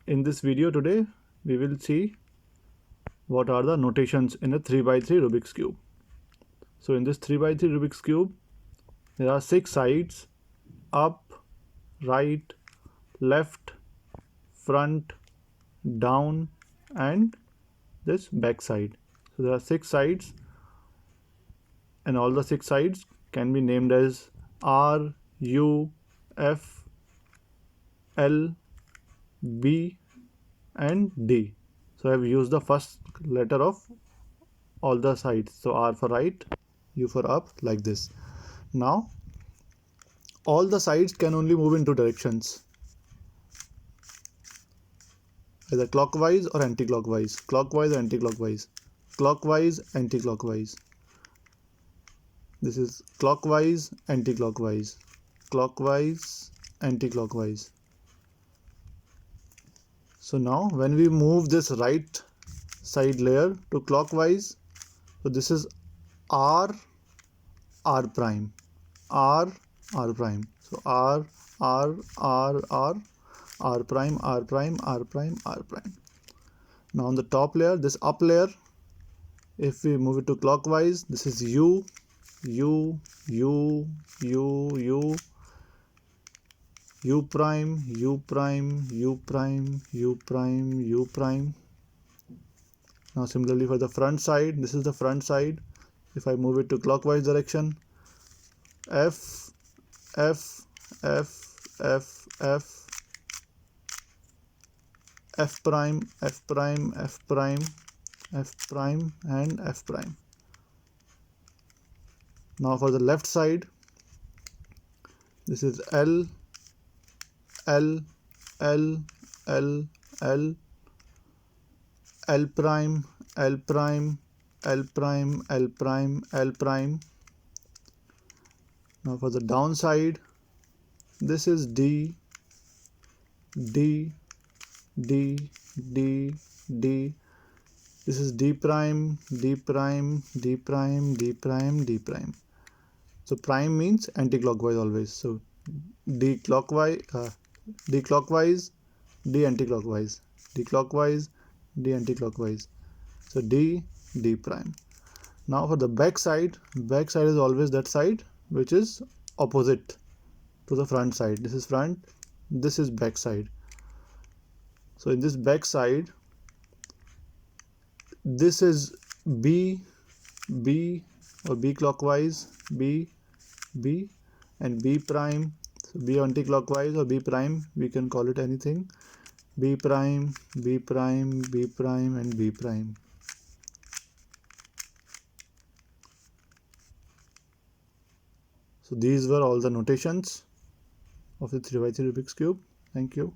in this video today we will see what are the notations in a 3x3 Rubik's Cube. So in this 3x3 Rubik's Cube there are 6 sides: up, right, left, front, down and this back side. So there are 6 sides and all the 6 sides can be named as R, U, F, L, B and D. So I have used the first letter of all the sides. So R for right, U for up, like this. Now all the sides can only move in 2 directions, either clockwise or anti-clockwise, clockwise or anti-clockwise, clockwise, anti-clockwise. This is clockwise, anti-clockwise, clockwise, anti-clockwise. So now when we move this right side layer to clockwise, so this is R, R prime, R, R prime. So R, R, R, R, R prime, R prime, R prime, R prime. Now on the top layer, this up layer, if we move it to clockwise, this is U, U, U, U, U, U prime, U prime, U prime, U prime, U prime. Now similarly for the front side, this is the front side. If I move it to clockwise direction, F, F, F, F, F, F prime, F prime, F prime, F prime and F prime. Now for the left side, this is L, L, L, L, L, L prime, L prime, L prime, L prime, L prime. Now for the downside, this is D, D, D, D, D. This is D prime, D prime, D prime, D prime, D prime. So prime means anti-clockwise always. So D clockwise, D clockwise, D anti-clockwise, D clockwise, D anti-clockwise. So D, D prime. Now for the back side is always that side which is opposite to the front side. This is front, this is back side. So in this back side, this is B, B or B clockwise, B, B and B prime. So B anti-clockwise or B prime, we can call it anything. B prime, B prime, B prime and B prime. So these were all the notations of the 3x3 Rubik's Cube. Thank you.